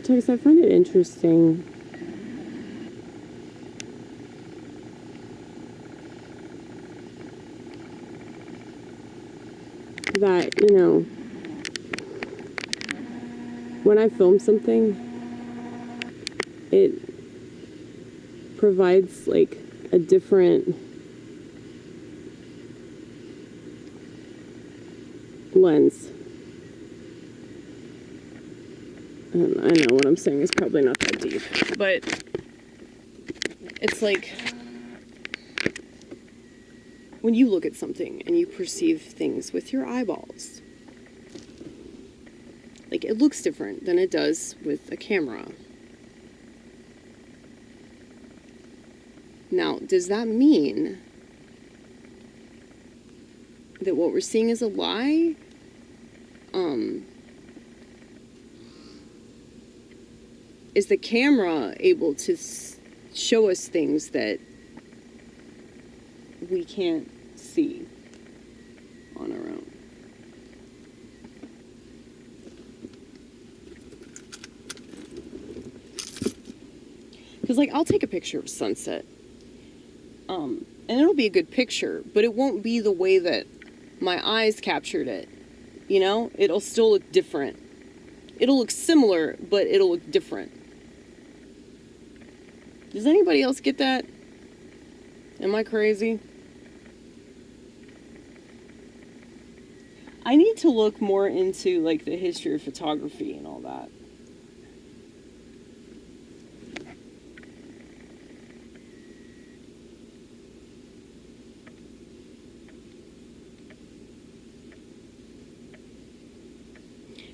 vortex, I find it interesting that, you know, when I film something, it provides like a different lens. And I know what I'm saying is probably not that deep, but it's like when you look at something and you perceive things with your eyeballs, like it looks different than it does with a camera. Now, does that mean that what we're seeing is a lie? Is the camera able to show us things that we can't see on our own? Because, like, I'll take a picture of sunset, and it'll be a good picture, but it won't be the way that my eyes captured it, you know? It'll still look different. It'll look similar, but it'll look different. Does anybody else get that? Am I crazy? I need to look more into, like, the history of photography and all that.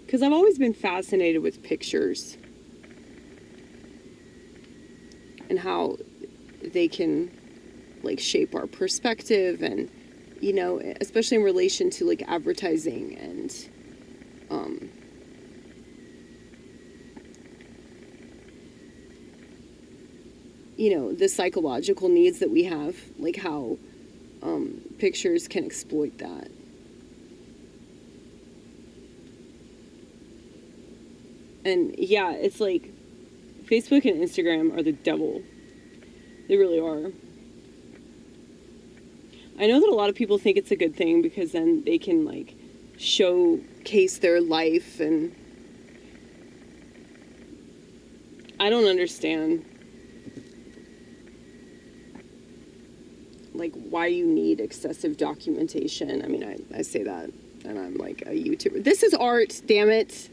Because I've always been fascinated with pictures and how they can, like, shape our perspective, and, you know, especially in relation to, like, advertising and, you know, the psychological needs that we have, like how pictures can exploit that. And yeah, it's like Facebook and Instagram are the devil. They really are. I know that a lot of people think it's a good thing because then they can, like, showcase their life, and I don't understand, like, why you need excessive documentation. I mean, I say that, and I'm like a YouTuber. This is art, damn it.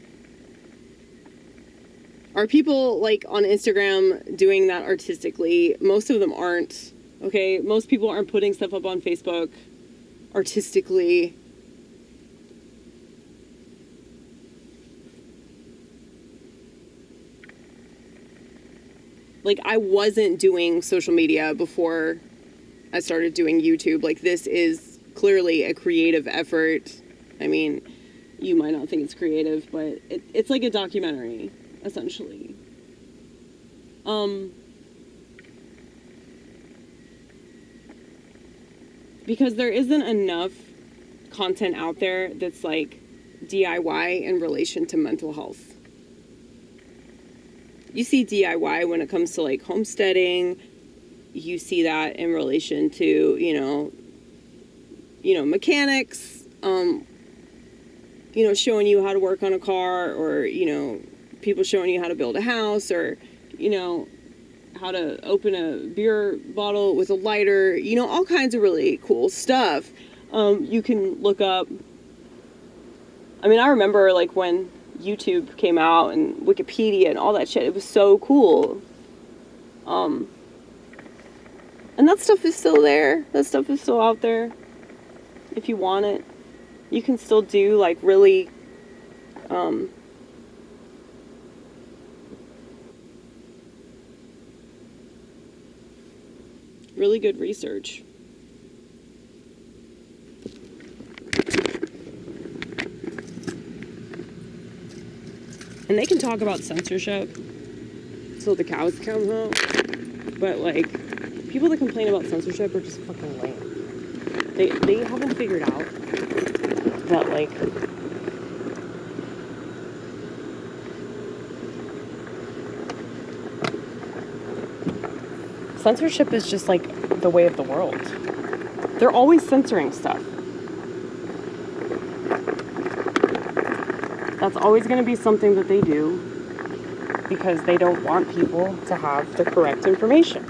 Are people, like, on Instagram doing that artistically? Most of them aren't, okay? Most people aren't putting stuff up on Facebook artistically. Like, I wasn't doing social media before I started doing YouTube. Like, this is clearly a creative effort. I mean, you might not think it's creative, but it's like a documentary, essentially. Because there isn't enough content out there that's, like, DIY in relation to mental health. You see DIY when it comes to, like, homesteading. You see that in relation to, you know, mechanics, you know, showing you how to work on a car, or, you know, people showing you how to build a house, or, you know, how to open a beer bottle with a lighter, you know, all kinds of really cool stuff. You can look up. I mean, I remember, like, when YouTube came out and Wikipedia and all that shit, it was so cool. And that stuff is still there. That stuff is still out there. If you want it, you can still do, like, really, really good research. And they can talk about censorship till the cows come home. But, like, people that complain about censorship are just fucking lame. They haven't figured out that, like, censorship is just like the way of the world. They're always censoring stuff. That's always going to be something that they do because they don't want people to have the correct information.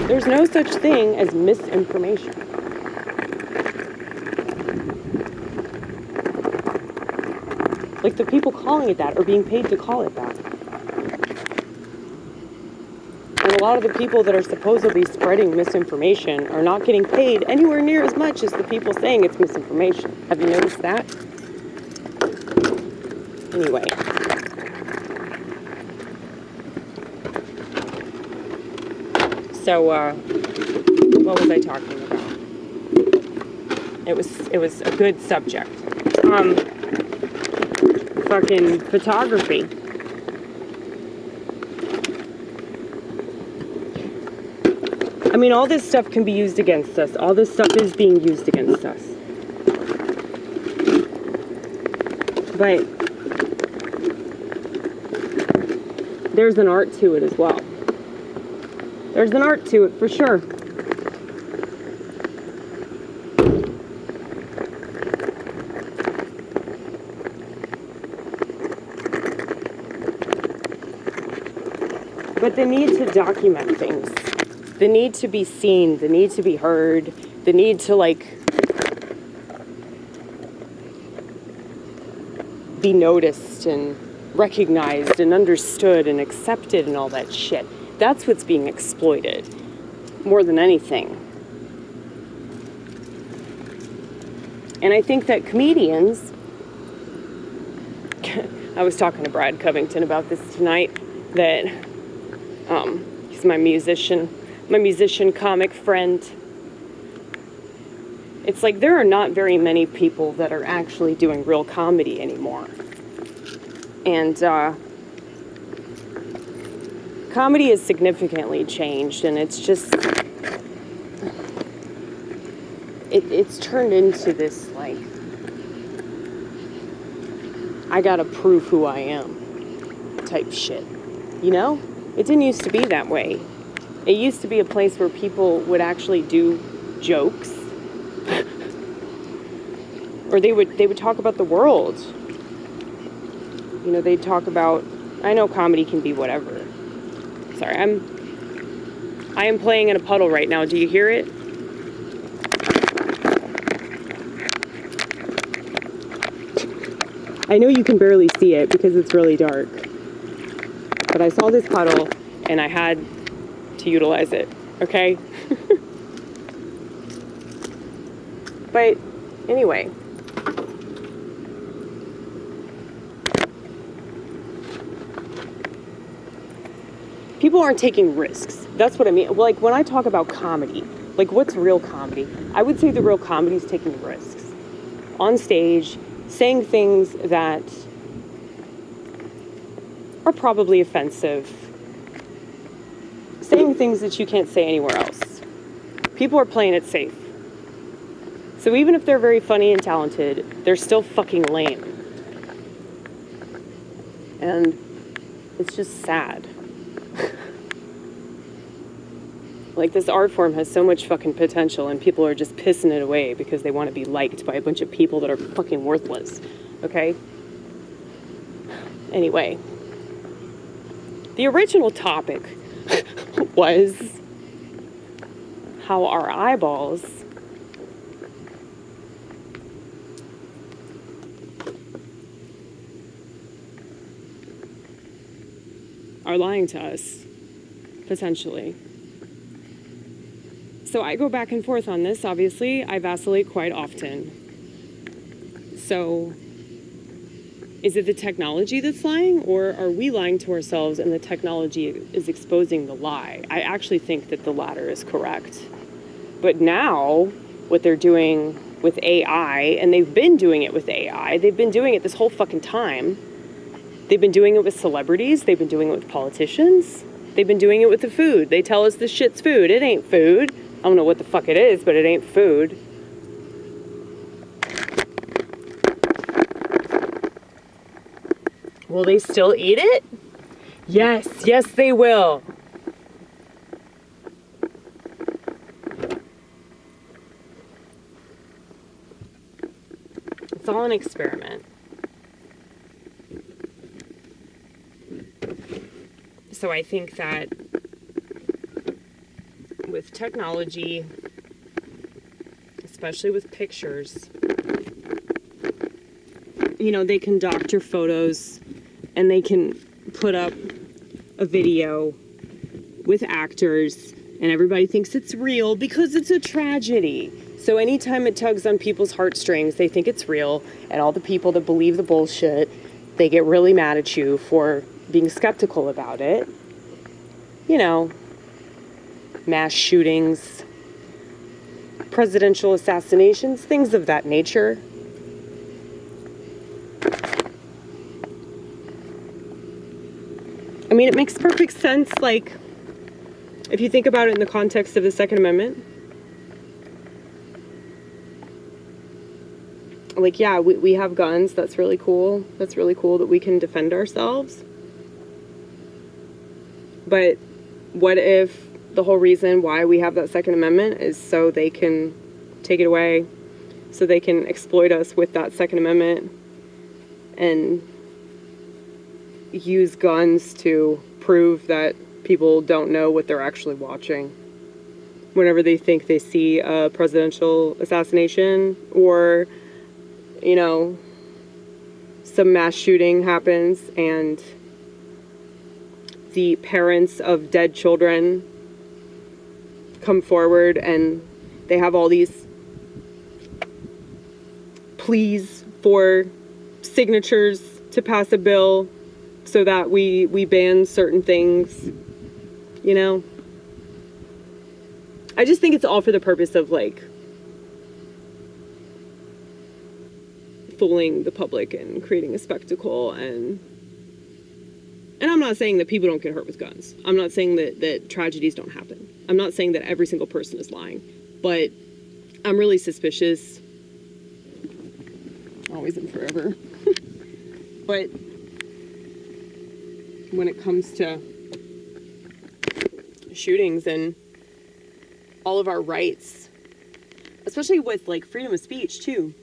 There's no such thing as misinformation. Like, the people calling it that are being paid to call it that. And a lot of the people that are supposedly spreading misinformation are not getting paid anywhere near as much as the people saying it's misinformation. Have you noticed that? Anyway. So, what was I talking about? It was a good subject. Fucking photography. I mean, all this stuff can be used against us. All this stuff is being used against us. But there's an art to it as well. There's an art to it for sure. But the need to document things, the need to be seen, the need to be heard, the need to, like, be noticed and recognized and understood and accepted and all that shit. That's what's being exploited more than anything. And I think that comedians, I was talking to Brad Covington about this tonight, that he's my musician comic friend. It's like there are not very many people that are actually doing real comedy anymore. And comedy has significantly changed, and it's just, it's turned into this, like, I gotta prove who I am type shit, you know? It didn't used to be that way. It used to be a place where people would actually do jokes, or they would talk about the world. You know, they'd talk about, I know comedy can be whatever. Sorry, I am playing in a puddle right now. Do you hear it? I know you can barely see it because it's really dark. But I saw this puddle and I had to utilize it, okay? But anyway. People aren't taking risks. That's what I mean. Like, when I talk about comedy, like, what's real comedy? I would say the real comedy is taking risks. On stage, saying things that are probably offensive. Saying things that you can't say anywhere else. People are playing it safe. So even if they're very funny and talented, they're still fucking lame. And it's just sad. Like, this art form has so much fucking potential, and people are just pissing it away because they want to be liked by a bunch of people that are fucking worthless. Okay? Anyway. The original topic was how our eyeballs are lying to us, potentially. So I go back and forth on this, obviously. I vacillate quite often. So, is it the technology that's lying, or are we lying to ourselves and the technology is exposing the lie? I actually think that the latter is correct. But now, what they're doing with AI, and they've been doing it with AI, they've been doing it this whole fucking time. They've been doing it with celebrities, they've been doing it with politicians, they've been doing it with the food. They tell us this shit's food. It ain't food. I don't know what the fuck it is, but it ain't food. Will they still eat it? Yes, yes they will. an experiment. So I think that with technology, especially with pictures, you know, they can doctor photos and they can put up a video with actors and everybody thinks it's real because it's a tragedy. So anytime it tugs on people's heartstrings, they think it's real, and all the people that believe the bullshit, they get really mad at you for being skeptical about it. You know, mass shootings, presidential assassinations, things of that nature. I mean, it makes perfect sense, like, if you think about it in the context of the Second Amendment. Like, yeah, we have guns. That's really cool. That's really cool that we can defend ourselves. But what if the whole reason why we have that Second Amendment is so they can take it away, so they can exploit us with that Second Amendment and use guns to prove that people don't know what they're actually watching whenever they think they see a presidential assassination, or, you know, some mass shooting happens and the parents of dead children come forward and they have all these pleas for signatures to pass a bill so that we ban certain things, you know? I just think it's all for the purpose of, like, fooling the public and creating a spectacle. And I'm not saying that people don't get hurt with guns. I'm not saying that tragedies don't happen. I'm not saying that every single person is lying. But I'm really suspicious. Always and forever. But when it comes to shootings and all of our rights, especially with, like, freedom of speech too,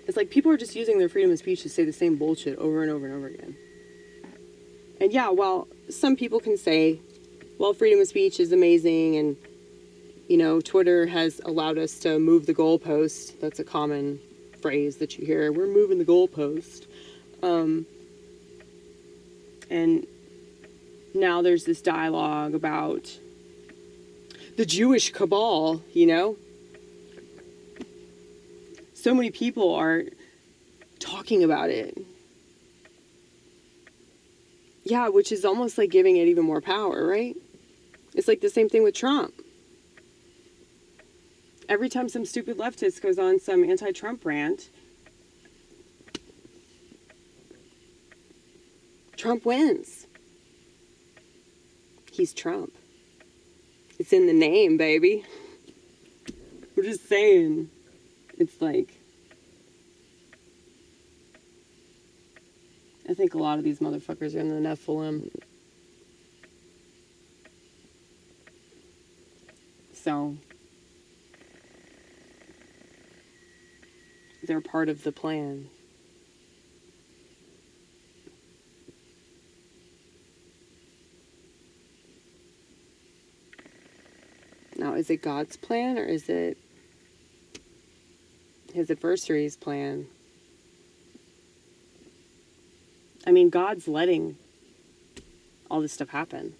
it's like people are just using their freedom of speech to say the same bullshit over and over and over again. And yeah, while some people can say, well, freedom of speech is amazing, and, you know, Twitter has allowed us to move the goalpost. That's a common phrase that you hear. We're moving the goalpost. And now there's this dialogue about the Jewish cabal, you know? So many people are talking about it. Yeah, which is almost like giving it even more power, right? It's like the same thing with Trump. Every time some stupid leftist goes on some anti-Trump rant, Trump wins. He's Trump. It's in the name, baby. We're just saying. It's like, I think a lot of these motherfuckers are in the nephilim. So they're part of the plan. Now, is it God's plan or is it his adversary's plan? I mean, God's letting all this stuff happen.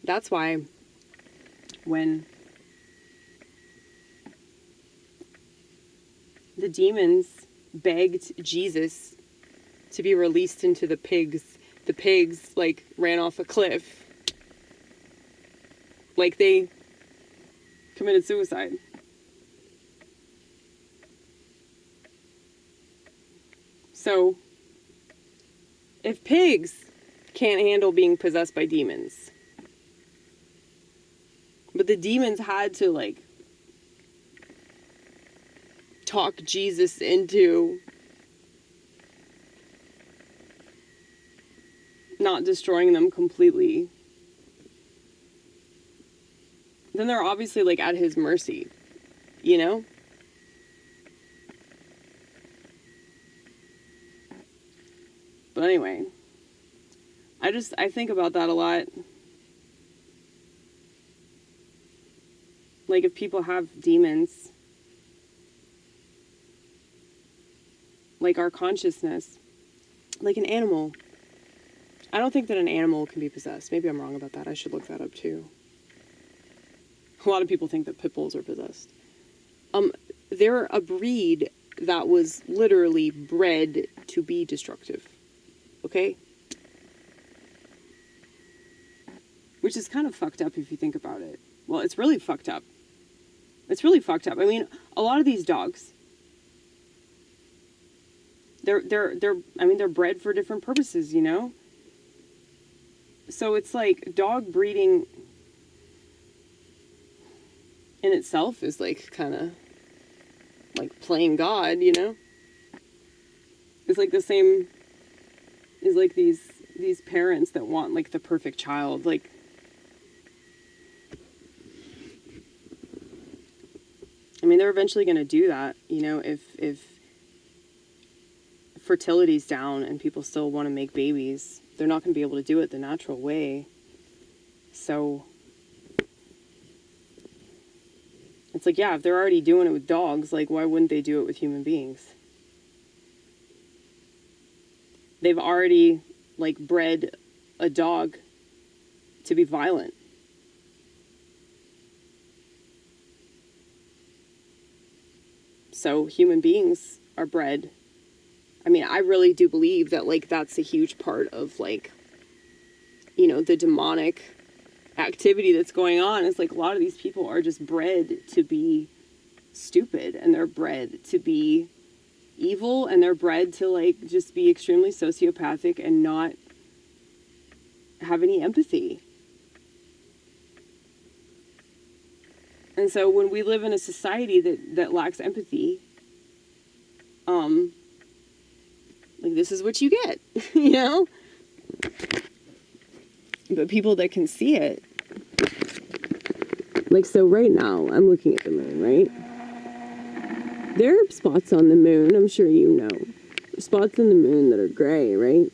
That's why when the demons begged Jesus to be released into the pigs, like, ran off a cliff. Like, they committed suicide. So, if pigs can't handle being possessed by demons, but the demons had to, like, talk Jesus into not destroying them completely, then they're obviously, like, at his mercy, you know? But anyway, I think about that a lot. Like, if people have demons, like our consciousness, like an animal. I don't think that an animal can be possessed. Maybe I'm wrong about that. I should look that up too. A lot of people think that pit bulls are possessed. They're a breed that was literally bred to be destructive. Okay? Which is kind of fucked up if you think about it. Well, it's really fucked up. It's really fucked up. I mean, a lot of these dogs, they're bred for different purposes, you know? So it's like dog breeding in itself is like kind of like playing God, you know? It's like the same is like these parents that want like the perfect child, like I mean, they're eventually going to do that, you know, if fertility's down and people still want to make babies, they're not going to be able to do it the natural way. So it's like, yeah, if they're already doing it with dogs, like, why wouldn't they do it with human beings? They've already, like, bred a dog to be violent. So human beings are bred. I mean, I really do believe that, like, that's a huge part of, like, you know, the demonic activity that's going on. It's like a lot of these people are just bred to be stupid, and they're bred to be evil, and they're bred to, like, just be extremely sociopathic and not have any empathy. And so when we live in a society that lacks empathy, like, this is what you get, you know? But people that can see it, like, so right now, I'm looking at the moon, right? There are spots on the moon, I'm sure you know. Spots on the moon that are gray, right?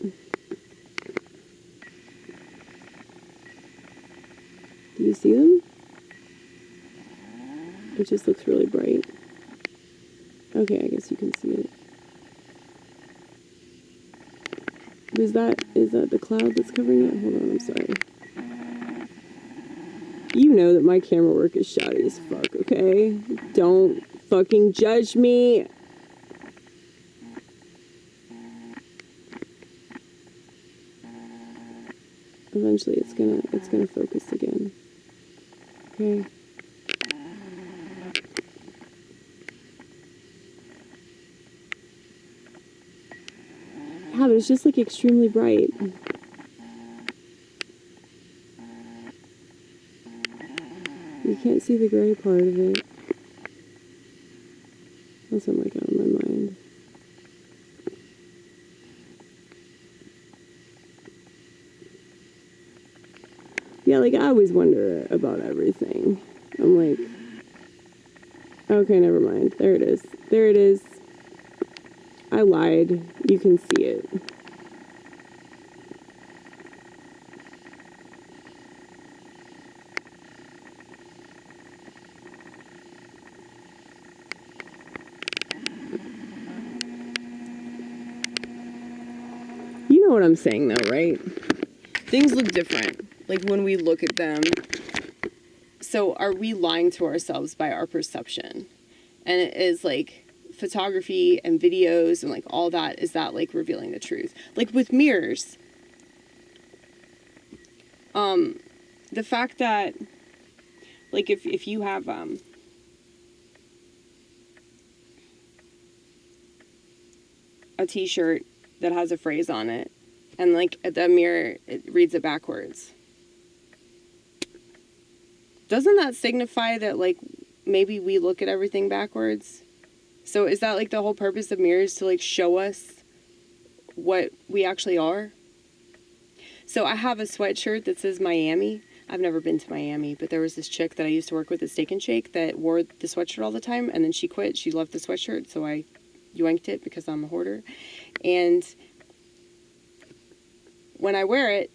Do you see them? It just looks really bright. Okay, I guess you can see it. Is that the cloud that's covering it? Hold on, I'm sorry. You know that my camera work is shoddy as fuck, okay? Don't fucking judge me. Eventually it's gonna focus again. Okay. Yeah, but it's just like extremely bright. You can't see the gray part of it. Unless I'm like out of my mind. Yeah, like, I always wonder about everything. I'm like, okay, never mind. There it is. There it is. I lied. You can see it. You know what I'm saying, though, right? Things look different, like, when we look at them. So are we lying to ourselves by our perception? And it is, like, photography and videos and, like, all that, is that, like, revealing the truth? Like, with mirrors, the fact that, like, if you have a t-shirt that has a phrase on it, and, like, at the mirror it reads it backwards, doesn't that signify that, like, maybe we look at everything backwards? So is that, like, the whole purpose of mirrors, to, like, show us what we actually are? So I have a sweatshirt that says Miami. I've never been to Miami, but there was this chick that I used to work with at Steak and Shake that wore the sweatshirt all the time, and then she quit. She loved the sweatshirt, so I yoinked it because I'm a hoarder. And when I wear it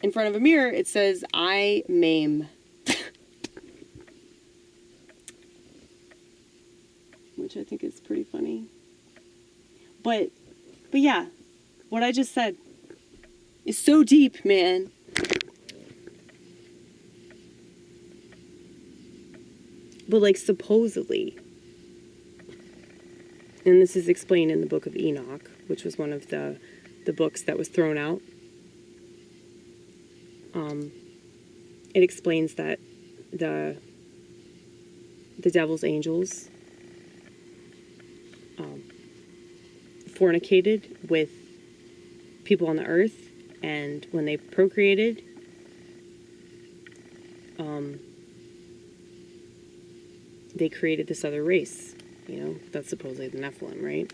in front of a mirror, it says, I maim. Which I think is pretty funny. But yeah, what I just said is so deep, man. But like supposedly, and this is explained in the Book of Enoch, which was one of the books that was thrown out. It explains that the devil's angels fornicated with people on the earth, and when they procreated, they created this other race, you know, that's supposedly the Nephilim, right?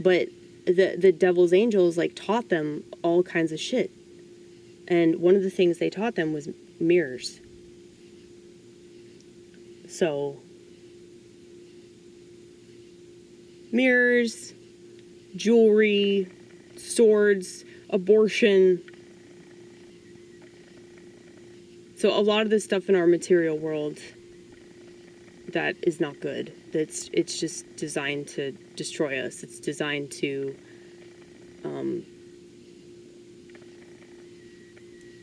But the devil's angels, like, taught them all kinds of shit. And one of the things they taught them was mirrors. So, mirrors, jewelry, swords, abortion. So a lot of the stuff in our material world that is not good. It's just designed to destroy us. It's designed to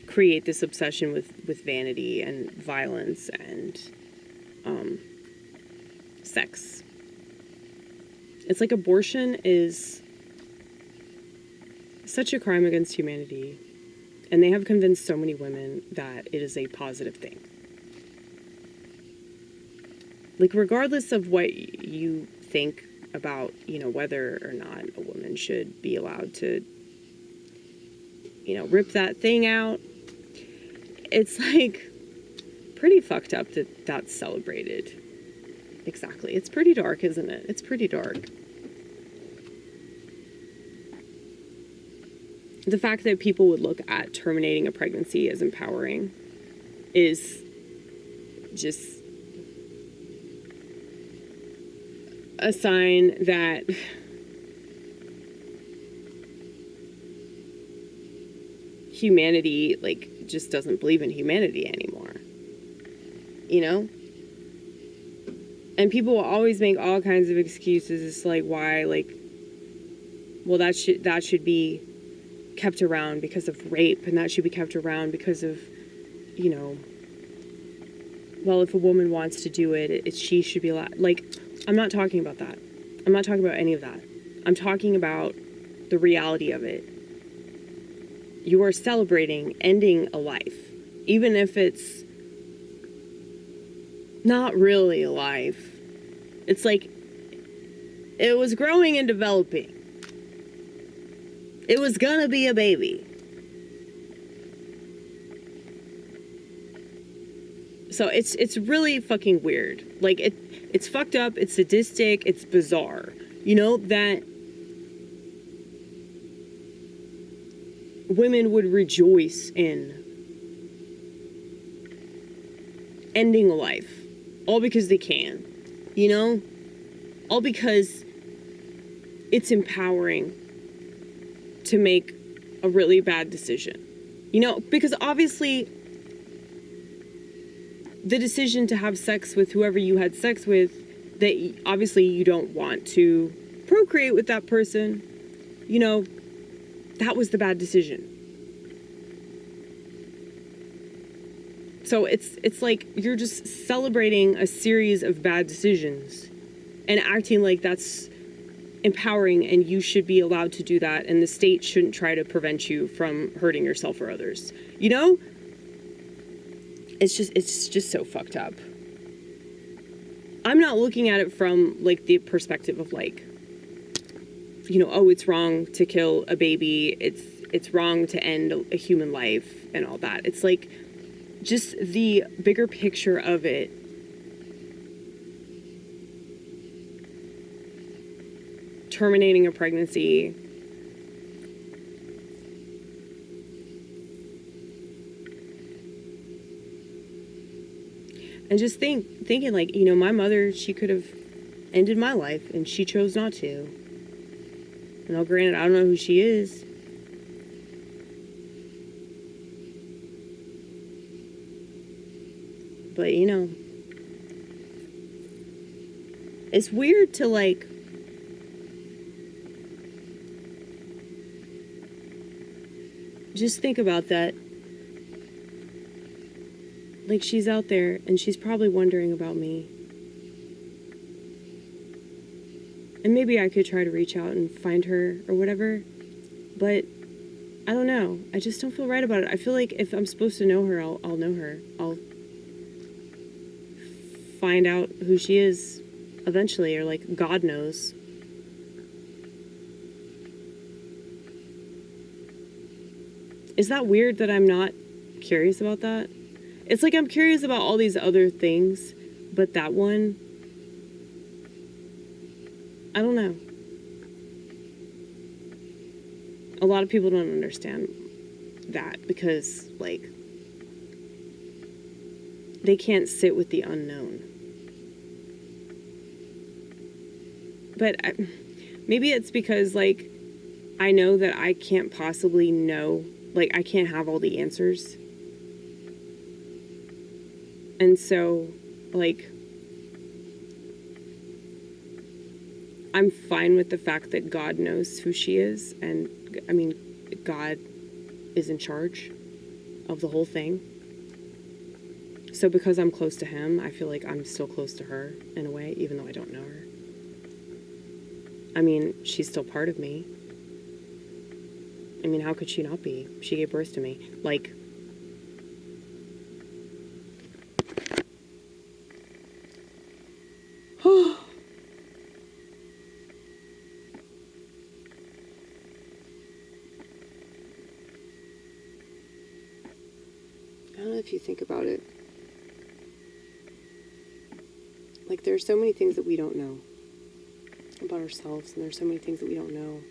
create this obsession with vanity and violence and sex. It's like abortion is such a crime against humanity. And they have convinced so many women that it is a positive thing. Like, regardless of what you think about, you know, whether or not a woman should be allowed to, you know, rip that thing out, it's like pretty fucked up that that's celebrated. Exactly. It's pretty dark, isn't it? It's pretty dark. The fact that people would look at terminating a pregnancy as empowering is just a sign that humanity, like, just doesn't believe in humanity anymore. You know? And people will always make all kinds of excuses. It's like, why, like, well, that should be kept around because of rape, and that should be kept around because of, you know, well, if a woman wants to do it, she should be allowed. Like, I'm not talking about that. I'm not talking about any of that. I'm talking about the reality of it. You are celebrating ending a life, even if it's not really a life. It's like, it was growing and developing. It was gonna be a baby. So it's really fucking weird. Like, it's fucked up, it's sadistic, it's bizarre. You know, that women would rejoice in ending a life. All because they can. You know? All because it's empowering to make a really bad decision. You know, because obviously the decision to have sex with whoever you had sex with, that obviously you don't want to procreate with that person, you know, that was the bad decision. So it's like you're just celebrating a series of bad decisions and acting like that's empowering, and you should be allowed to do that, and the state shouldn't try to prevent you from hurting yourself or others. You know? It's just so fucked up. I'm not looking at it from, like, the perspective of, like, you know, oh, it's wrong to kill a baby, it's wrong to end a human life and all that. It's like just the bigger picture of it. Terminating a pregnancy. And just thinking, like, you know, my mother, she could have ended my life, and she chose not to. Now, granted, I don't know who she is. But, you know, it's weird to, like, just think about that. Like, she's out there, and she's probably wondering about me. And maybe I could try to reach out and find her or whatever. But I don't know. I just don't feel right about it. I feel like if I'm supposed to know her, I'll know her. I'll find out who she is eventually, or like God knows. Is that weird that I'm not curious about that? It's like I'm curious about all these other things, but that one, I don't know. A lot of people don't understand that because, like, they can't sit with the unknown. But maybe it's because, like, I know that I can't possibly know, like, I can't have all the answers. And so, like, I'm fine with the fact that God knows who she is, and, I mean, God is in charge of the whole thing. So because I'm close to him, I feel like I'm still close to her, in a way, even though I don't know her. I mean, she's still part of me. I mean, how could she not be? She gave birth to me. Like, I don't know if you think about it. Like, there's so many things that we don't know about ourselves, and there's so many things that we don't know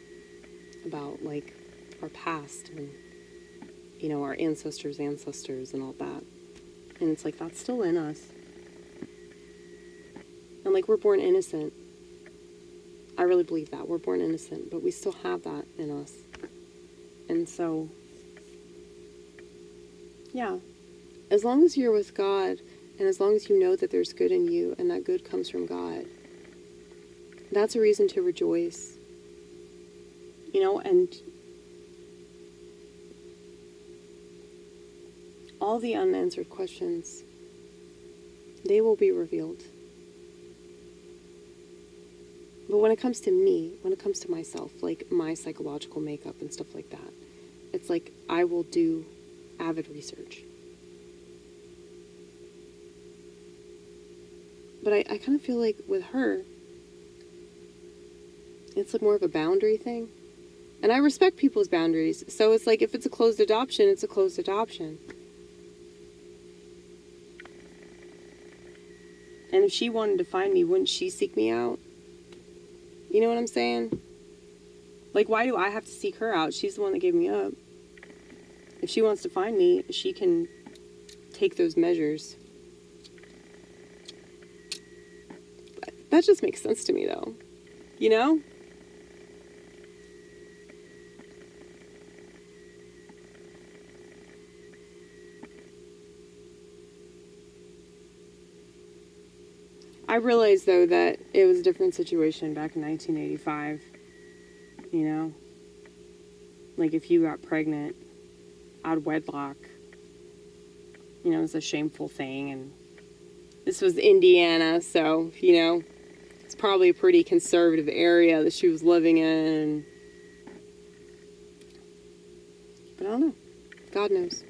about, like, our past and, you know, our ancestors' ancestors and all that. And it's like, that's still in us. And, like, we're born innocent. I really believe that. We're born innocent, but we still have that in us. And so, yeah. As long as you're with God, and as long as you know that there's good in you, and that good comes from God, that's a reason to rejoice. You know, and all the unanswered questions, they will be revealed. But when it comes to me, when it comes to myself, like my psychological makeup and stuff like that, it's like I will do avid research. But I kind of feel like with her, it's like more of a boundary thing. And I respect people's boundaries. So it's like if it's a closed adoption, it's a closed adoption. And if she wanted to find me, wouldn't she seek me out? You know what I'm saying? Like, why do I have to seek her out? She's the one that gave me up. If she wants to find me, she can take those measures. That just makes sense to me, though. You know? I realized, though, that it was a different situation back in 1985. You know? Like, if you got pregnant out of wedlock, you know, it's a shameful thing. And this was Indiana, so, you know, it's probably a pretty conservative area that she was living in. But I don't know. God knows.